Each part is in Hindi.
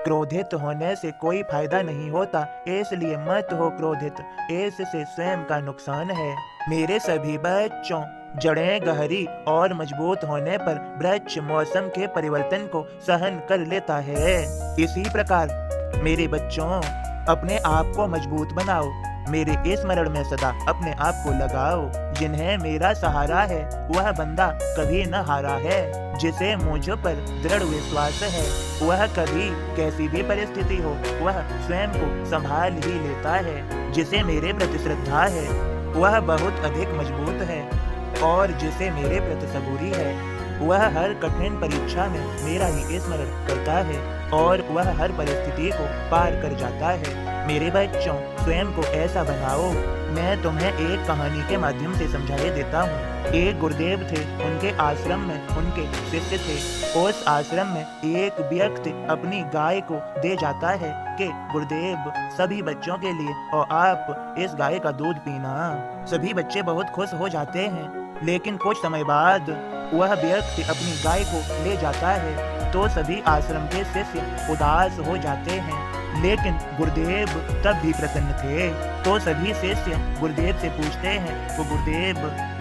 क्रोधित होने से कोई फायदा नहीं होता, इसलिए मत हो क्रोधित, इससे स्वयं का नुकसान है। मेरे सभी बच्चों, जड़ें गहरी और मजबूत होने पर वृक्ष मौसम के परिवर्तन को सहन कर लेता है। इसी प्रकार मेरे बच्चों, अपने आप को मजबूत बनाओ, मेरे स्मरण में सदा अपने आप को लगाओ। जिन्हें मेरा सहारा है वह बंदा कभी न हारा है। जिसे मुझ पर दृढ़ विश्वास है वह कभी कैसी भी परिस्थिति हो वह स्वयं को संभाल ही लेता है। जिसे मेरे प्रति श्रद्धा है वह बहुत अधिक मजबूत है, और जिसे मेरे प्रति सबूरी है वह हर कठिन परीक्षा में मेरा ही स्मरण करता है, और वह हर परिस्थिति को पार कर जाता है। मेरे बच्चों, स्वयं को ऐसा बनाओ। मैं तुम्हें एक कहानी के माध्यम से समझाए देता हूँ। एक गुरुदेव थे, उनके आश्रम में उनके शिष्य थे। उस आश्रम में एक व्यक्ति अपनी गाय को दे जाता है कि गुरुदेव, सभी बच्चों के लिए और आप इस गाय का दूध पीना। सभी बच्चे बहुत खुश हो जाते हैं, लेकिन कुछ समय बाद वह व्यक्ति अपनी गाय को ले जाता है तो सभी आश्रम के शिष्य उदास हो जाते हैं। लेकिन गुरुदेव तब भी प्रसन्न थे, तो सभी शिष्य गुरुदेव से पूछते हैं, वो गुरुदेव,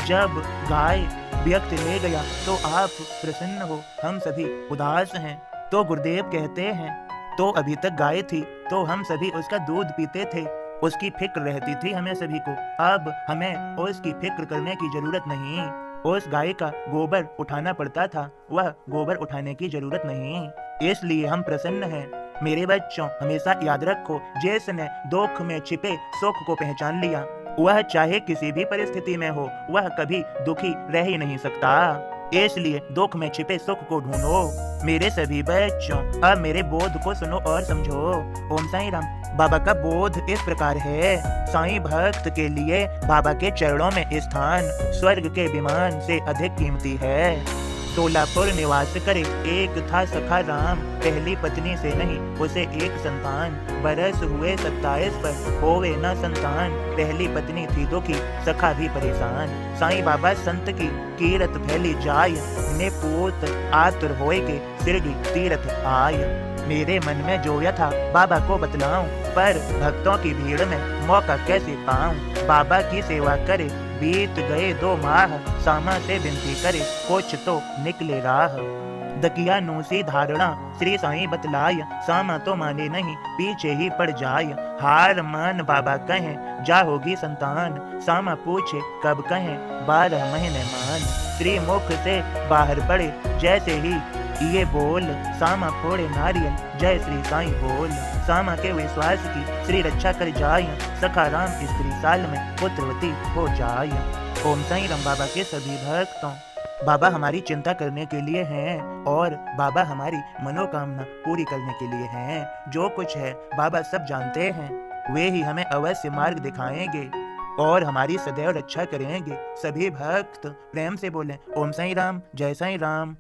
जब गाय व्यक्ति ले गया तो आप प्रसन्न हो, हम सभी उदास हैं। तो गुरुदेव कहते हैं, तो अभी तक गाय थी तो हम सभी उसका दूध पीते थे, उसकी फिक्र रहती थी हमें सभी को। अब हमें उसकी फिक्र करने की जरूरत नहीं। उस गाय का गोबर उठाना पड़ता था, वह गोबर उठाने की जरूरत नहीं, इसलिए हम प्रसन्न हैं। मेरे बच्चों, हमेशा याद रखो, जिसने दुख में छिपे सुख को पहचान लिया वह चाहे किसी भी परिस्थिति में हो वह कभी दुखी रह ही नहीं सकता। इसलिए दुख में छिपे सुख को ढूंढो। मेरे सभी बच्चों, अब मेरे बोध को सुनो और समझो। ओम साईं राम। बाबा का बोध इस प्रकार है। साईं भक्त के लिए बाबा के चरणों में स्थान स्वर्ग के विमान से अधिक कीमती है। सोलापुर निवास करे एक था सखा राम, पहली पत्नी से नहीं उसे एक संतान। बरस हुए 27 पर होवे न संतान, पहली पत्नी थी दुखी सखा भी परेशान। साईं बाबा संत की कीरत फैली जाय, ने पूत आतुर होए के सिरडी तीरथ आय। मेरे मन में जो था बाबा को बतलाऊं, पर भक्तों की भीड़ में मौका कैसे पाऊं। बाबा की सेवा करे बीत गए 2 माह, सामा से विनती करे कुछ तो निकले राह। दकिया नूसी धारणा श्री साईं बतलाय, सामा तो माने नहीं पीछे ही पड़ जाय। हार मान बाबा कहें जा होगी संतान, सामा पूछे कब कहें 12 महीने मान। श्री मुख से बाहर पड़े जैसे ही ये बोल, सामा फोड़े नारियल जय श्री साईं बोल। सामा के विश्वास की श्री रक्षा कर जाय, सखा राम स्त्री साल में पुत्रवती हो जाय। ओम साईं राम। बाबा के सभी भक्तों, बाबा हमारी चिंता करने के लिए हैं और बाबा हमारी मनोकामना पूरी करने के लिए हैं। जो कुछ है बाबा सब जानते हैं, वे ही हमें अवश्य मार्ग दिखाएंगे और हमारी सदैव रक्षा करेंगे। सभी भक्त प्रेम से बोलें ओम साईं राम, जय साईं राम।